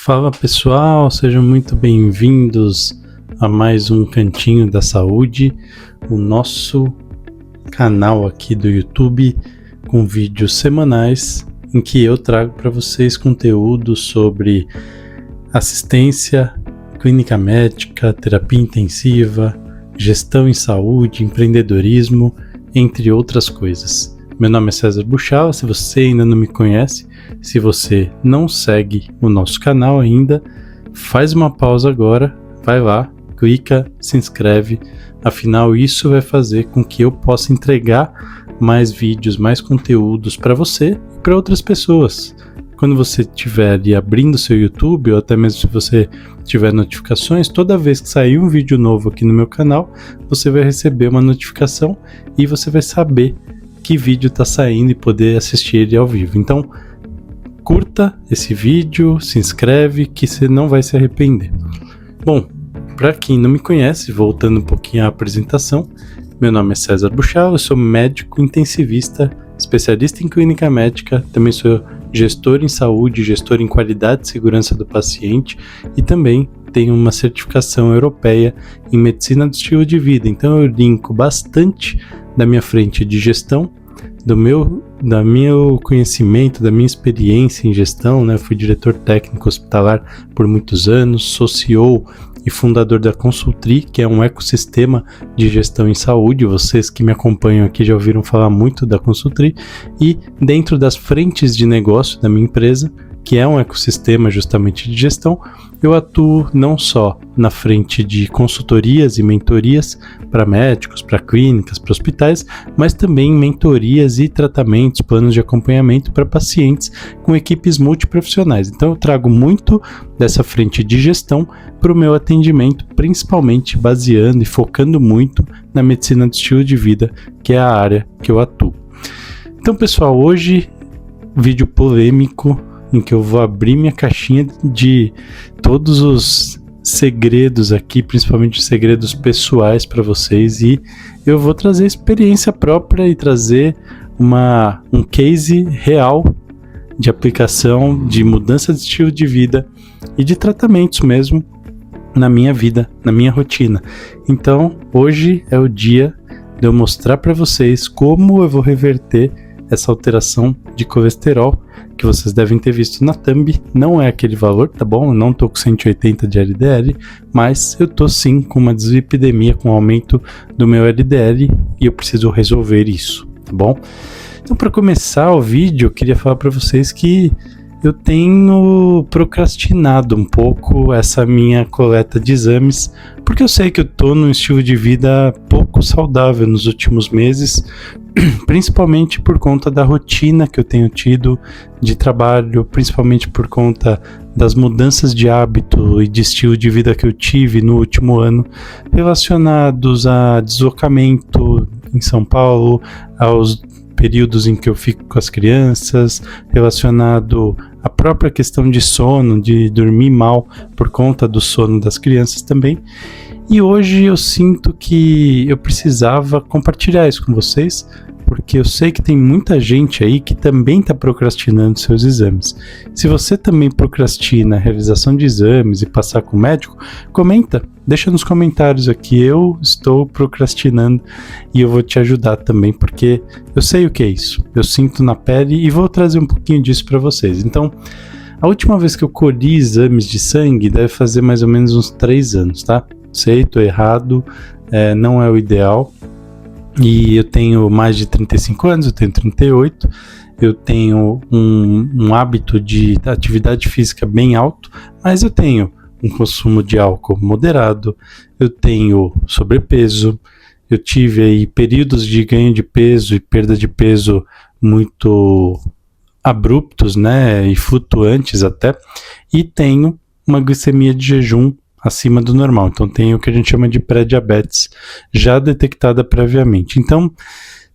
Fala pessoal, sejam muito bem-vindos a mais um Cantinho da Saúde, o nosso canal aqui do YouTube com vídeos semanais em que eu trago para vocês conteúdo sobre assistência, clínica médica, terapia intensiva, gestão em saúde, empreendedorismo, entre outras coisas. Meu nome é César Buchal. Se você ainda não me conhece, se você não segue o nosso canal ainda, faz uma pausa agora, vai lá, clica, se inscreve, afinal isso vai fazer com que eu possa entregar mais vídeos, mais conteúdos para você e para outras pessoas. Quando você estiver ali abrindo seu YouTube, ou até mesmo se você tiver notificações, toda vez que sair um vídeo novo aqui no meu canal, você vai receber uma notificação e você vai saber que vídeo está saindo e poder assistir ele ao vivo. Então, curta esse vídeo, se inscreve que você não vai se arrepender. Bom, para quem não me conhece, voltando um pouquinho à apresentação, meu nome é César Buchal, eu sou médico intensivista, especialista em clínica médica, também sou gestor em saúde, gestor em qualidade e segurança do paciente e também tenho uma certificação europeia em medicina do estilo de vida. Então eu linko bastante da minha frente de gestão, do meu conhecimento, da minha experiência em gestão, né? Fui diretor técnico hospitalar por muitos anos, sou CEO e fundador da Consultri, que é um ecossistema de gestão em saúde. Vocês que me acompanham aqui já ouviram falar muito da Consultri, e dentro das frentes de negócio da minha empresa, que é um ecossistema justamente de gestão, eu atuo não só na frente de consultorias e mentorias para médicos, para clínicas, para hospitais, mas também mentorias e tratamentos, planos de acompanhamento para pacientes com equipes multiprofissionais. Então eu trago muito dessa frente de gestão para o meu atendimento, principalmente baseando e focando muito na medicina do estilo de vida, que é a área que eu atuo. Então pessoal, hoje vídeo polêmico, em que eu vou abrir minha caixinha de todos os segredos aqui, principalmente os segredos pessoais para vocês, e eu vou trazer experiência própria e trazer um case real de aplicação, de mudança de estilo de vida e de tratamentos mesmo na minha vida, na minha rotina. Então, hoje é o dia de eu mostrar para vocês como eu vou reverter essa alteração de colesterol que vocês devem ter visto na thumb. Não é aquele valor, tá bom? Eu não tô com 180 de LDL, mas eu tô sim com uma dislipidemia, com aumento do meu LDL, e eu preciso resolver isso, tá bom? Então, para começar o vídeo, eu queria falar para vocês que eu tenho procrastinado um pouco essa minha coleta de exames, porque eu sei que eu tô num estilo de vida pouco saudável nos últimos meses, principalmente por conta da rotina que eu tenho tido de trabalho, principalmente por conta das mudanças de hábito e de estilo de vida que eu tive no último ano, relacionados a deslocamento em São Paulo, aos períodos em que eu fico com as crianças, relacionado à própria questão de sono, de dormir mal por conta do sono das crianças também. E hoje eu sinto que eu precisava compartilhar isso com vocês, porque eu sei que tem muita gente aí que também está procrastinando seus exames. Se você também procrastina a realização de exames e passar com o médico, comenta, deixa nos comentários aqui, eu estou procrastinando e eu vou te ajudar também, porque eu sei o que é isso, eu sinto na pele e vou trazer um pouquinho disso para vocês. Então, a última vez que eu colhi exames de sangue deve fazer mais ou menos uns 3 anos, tá? Sei, tô errado, não é o ideal. E eu tenho mais de 35 anos, eu tenho 38, eu tenho um hábito de atividade física bem alto, mas eu tenho um consumo de álcool moderado, eu tenho sobrepeso, eu tive aí períodos de ganho de peso e perda de peso muito abruptos, né, e flutuantes até, e tenho uma glicemia de jejum acima do normal. Então tem o que a gente chama de pré-diabetes já detectada previamente. Então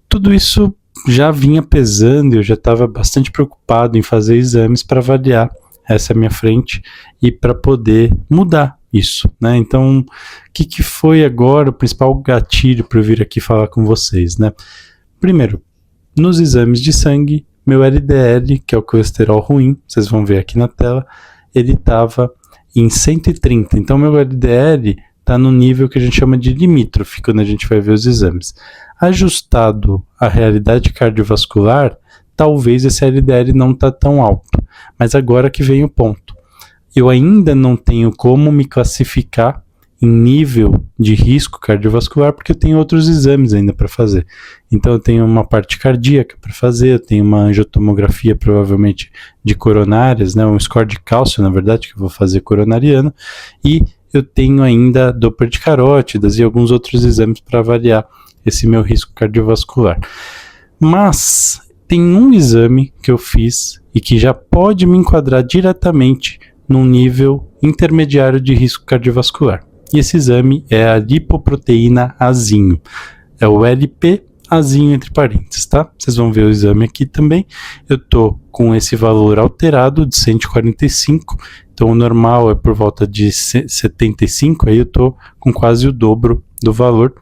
tudo isso já vinha pesando, eu já estava bastante preocupado em fazer exames para avaliar essa minha frente e para poder mudar isso, né? Então o que foi agora o principal gatilho para eu vir aqui falar com vocês, né? Primeiro, nos exames de sangue, meu LDL, que é o colesterol ruim, vocês vão ver aqui na tela, ele estava em 130. Então, meu LDL está no nível que a gente chama de limítrofe, quando a gente vai ver os exames. Ajustado à realidade cardiovascular, talvez esse LDL não está tão alto. Mas agora que vem o ponto. Eu ainda não tenho como me classificar em nível de risco cardiovascular, porque eu tenho outros exames ainda para fazer. Então eu tenho uma parte cardíaca para fazer, eu tenho uma angiotomografia provavelmente de coronárias, né, um score de cálcio, na verdade, que eu vou fazer coronariano, e eu tenho ainda Doppler de carótidas e alguns outros exames para avaliar esse meu risco cardiovascular. Mas tem um exame que eu fiz e que já pode me enquadrar diretamente num nível intermediário de risco cardiovascular. E esse exame é a lipoproteína Azinho. É o LP Azinho entre parênteses, tá? Vocês vão ver o exame aqui também. Eu tô com esse valor alterado de 145, então o normal é por volta de 75, aí eu tô com quase o dobro do valor,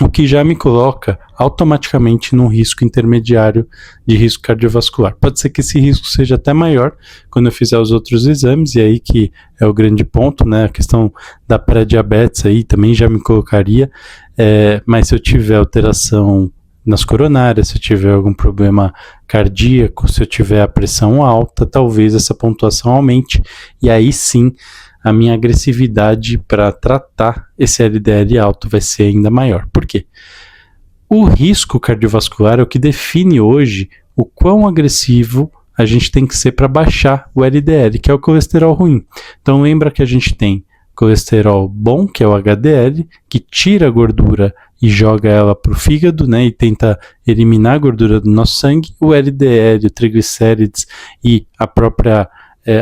o que já me coloca automaticamente num risco intermediário de risco cardiovascular. Pode ser que esse risco seja até maior quando eu fizer os outros exames, e aí que é o grande ponto, né? A questão da pré-diabetes aí também já me colocaria, mas se eu tiver alteração nas coronárias, se eu tiver algum problema cardíaco, se eu tiver a pressão alta, talvez essa pontuação aumente, e aí sim a minha agressividade para tratar esse LDL alto vai ser ainda maior. Por quê? O risco cardiovascular é o que define hoje o quão agressivo a gente tem que ser para baixar o LDL, que é o colesterol ruim. Então lembra que a gente tem colesterol bom, que é o HDL, que tira a gordura e joga ela para o fígado, né, e tenta eliminar a gordura do nosso sangue. O LDL, o triglicérides e a própria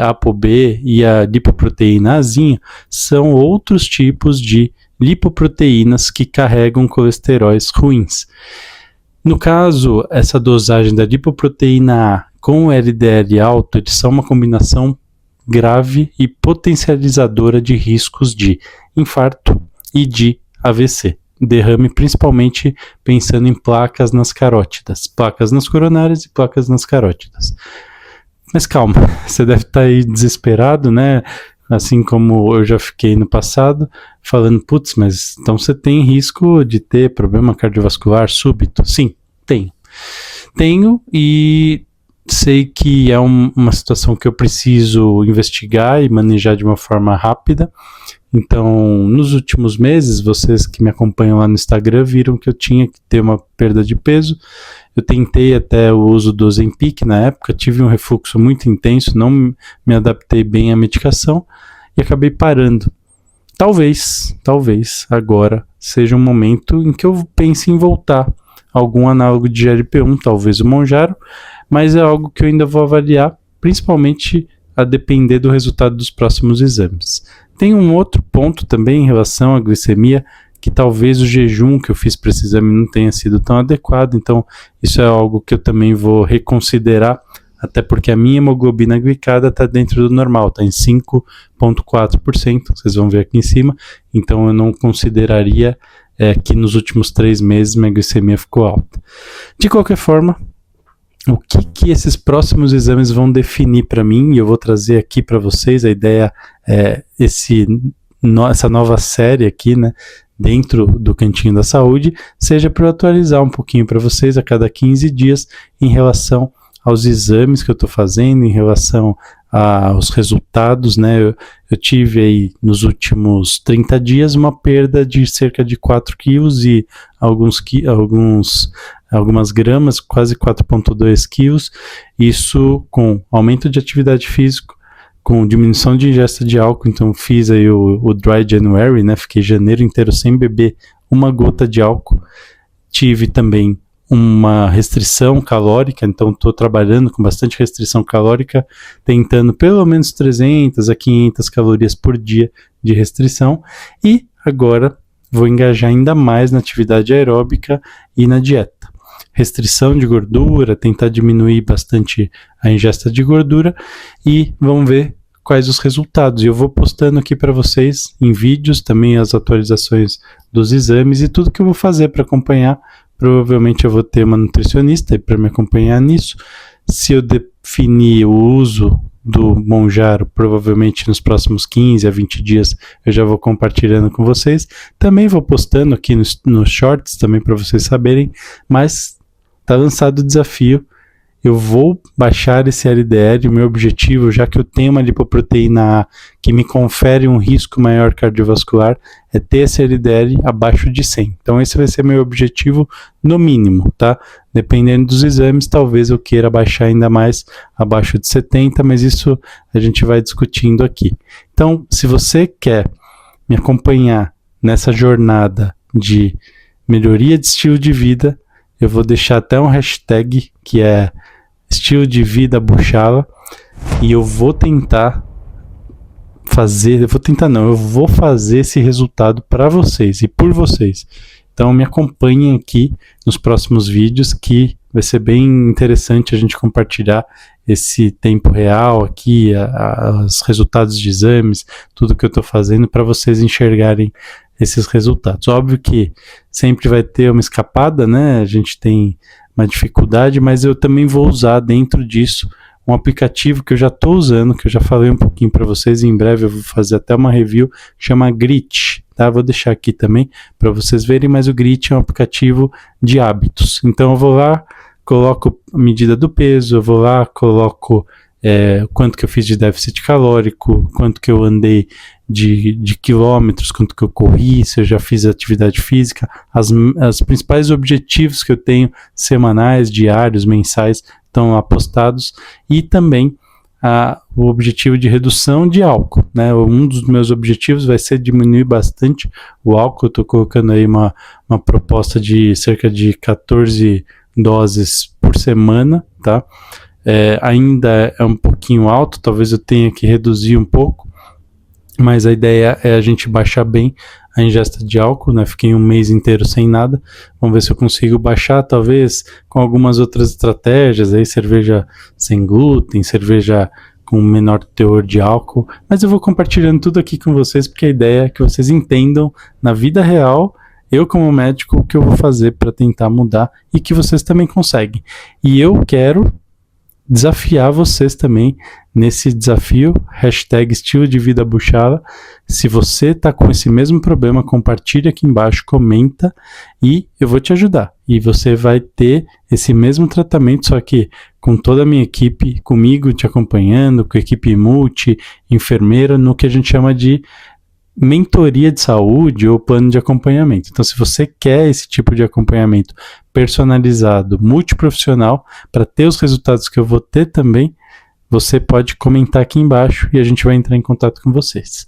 ApoB e a lipoproteína Azinho são outros tipos de lipoproteínas que carregam colesteróis ruins. No caso, essa dosagem da lipoproteína A com o LDL alto, eles são uma combinação grave e potencializadora de riscos de infarto e de AVC. Derrame, principalmente pensando em placas nas carótidas, placas nas coronárias e placas nas carótidas. Mas calma, você deve estar aí desesperado, né? Assim como eu já fiquei no passado, falando, putz, mas então você tem risco de ter problema cardiovascular súbito? Sim, tenho. Tenho, e sei que é uma situação que eu preciso investigar e manejar de uma forma rápida. Então, nos últimos meses, vocês que me acompanham lá no Instagram viram que eu tinha que ter uma perda de peso. Eu tentei até o uso do Ozempic na época, tive um refluxo muito intenso, não me adaptei bem à medicação e acabei parando. Talvez agora seja um momento em que eu pense em voltar a algum análogo de GLP-1, talvez o Mounjaro, mas é algo que eu ainda vou avaliar, principalmente a depender do resultado dos próximos exames. Tem um outro ponto também em relação à glicemia, que talvez o jejum que eu fiz para esse exame não tenha sido tão adequado, então isso é algo que eu também vou reconsiderar, até porque a minha hemoglobina glicada está dentro do normal, está em 5,4%, vocês vão ver aqui em cima, então eu não consideraria que nos últimos 3 meses minha glicemia ficou alta. De qualquer forma, o que esses próximos exames vão definir para mim, e eu vou trazer aqui para vocês, a ideia é essa nova série aqui, né, dentro do Cantinho da Saúde, seja para eu atualizar um pouquinho para vocês a cada 15 dias em relação aos exames que eu estou fazendo, em relação aos resultados, né, eu tive aí nos últimos 30 dias uma perda de cerca de 4 quilos e algumas gramas, quase 4,2 quilos, isso com aumento de atividade física, com diminuição de ingesta de álcool. Então fiz aí o Dry January, né, fiquei janeiro inteiro sem beber uma gota de álcool. Tive também uma restrição calórica, então estou trabalhando com bastante restrição calórica, tentando pelo menos 300 a 500 calorias por dia de restrição, e agora vou engajar ainda mais na atividade aeróbica e na dieta. Restrição de gordura, tentar diminuir bastante a ingesta de gordura, e vamos ver quais os resultados. E eu vou postando aqui para vocês em vídeos também as atualizações dos exames e tudo que eu vou fazer para acompanhar. Provavelmente eu vou ter uma nutricionista para me acompanhar nisso. Se eu definir o uso do Monjaro, provavelmente nos próximos 15 a 20 dias eu já vou compartilhando com vocês. Também vou postando aqui nos shorts também para vocês saberem, mas tá lançado o desafio. Eu vou baixar esse LDL, o meu objetivo, já que eu tenho uma lipoproteína A que me confere um risco maior cardiovascular, é ter esse LDL abaixo de 100. Então esse vai ser meu objetivo no mínimo, tá? Dependendo dos exames, talvez eu queira baixar ainda mais abaixo de 70, mas isso a gente vai discutindo aqui. Então, se você quer me acompanhar nessa jornada de melhoria de estilo de vida, eu vou deixar até um hashtag que é estilo de vida Buchala, e eu vou fazer esse resultado para vocês e por vocês. Então me acompanhem aqui nos próximos vídeos, que vai ser bem interessante a gente compartilhar esse tempo real aqui, os resultados de exames, tudo que eu estou fazendo para vocês enxergarem esses resultados. Óbvio que sempre vai ter uma escapada, né? A gente tem uma dificuldade, mas eu também vou usar dentro disso um aplicativo que eu já estou usando, que eu já falei um pouquinho para vocês, e em breve eu vou fazer até uma review, que chama Grit, tá? Vou deixar aqui também para vocês verem, mas o Grit é um aplicativo de hábitos. Então eu vou lá, coloco a medida do peso, eu vou lá, coloco quanto que eu fiz de déficit calórico, quanto que eu andei de quilômetros, quanto que eu corri, se eu já fiz atividade física, as principais objetivos que eu tenho semanais, diários, mensais, estão lá postados, e também o objetivo de redução de álcool, né? Um dos meus objetivos vai ser diminuir bastante o álcool. Eu estou colocando aí uma proposta de cerca de 14 doses por semana, tá? Ainda é um pouquinho alto, talvez eu tenha que reduzir um pouco, mas a ideia é a gente baixar bem a ingesta de álcool, né? Fiquei um mês inteiro sem nada, vamos ver se eu consigo baixar, talvez com algumas outras estratégias, aí cerveja sem glúten, cerveja com menor teor de álcool, mas eu vou compartilhando tudo aqui com vocês, porque a ideia é que vocês entendam na vida real, eu como médico, o que eu vou fazer para tentar mudar, e que vocês também conseguem. E eu quero desafiar vocês também nesse desafio, hashtag estilo de vida Buchala. Se você está com esse mesmo problema, compartilha aqui embaixo, comenta, e eu vou te ajudar. E você vai ter esse mesmo tratamento, só que com toda a minha equipe, comigo te acompanhando, com a equipe multi, enfermeira, no que a gente chama de mentoria de saúde ou plano de acompanhamento. Então, se você quer esse tipo de acompanhamento personalizado, multiprofissional, para ter os resultados que eu vou ter também, você pode comentar aqui embaixo e a gente vai entrar em contato com vocês.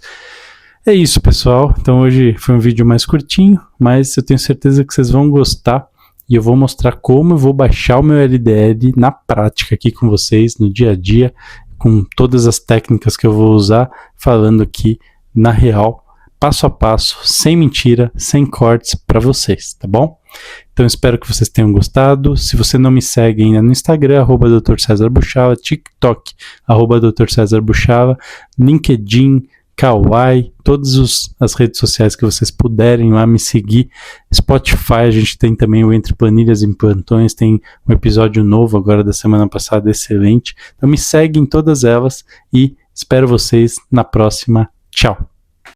É isso, pessoal. Então hoje foi um vídeo mais curtinho, mas eu tenho certeza que vocês vão gostar, e eu vou mostrar como eu vou baixar o meu LDL na prática aqui com vocês, no dia a dia, com todas as técnicas que eu vou usar, falando aqui na real, passo a passo, sem mentira, sem cortes para vocês, tá bom? Então espero que vocês tenham gostado. Se você não me segue ainda no Instagram, @Dr. César Buchala, TikTok, @Dr. César Buchala, LinkedIn, Kawaii, todas as redes sociais que vocês puderem lá me seguir. Spotify, a gente tem também o Entre Planilhas e Plantões, tem um episódio novo agora da semana passada, excelente. Então me segue em todas elas e espero vocês na próxima. Tchau!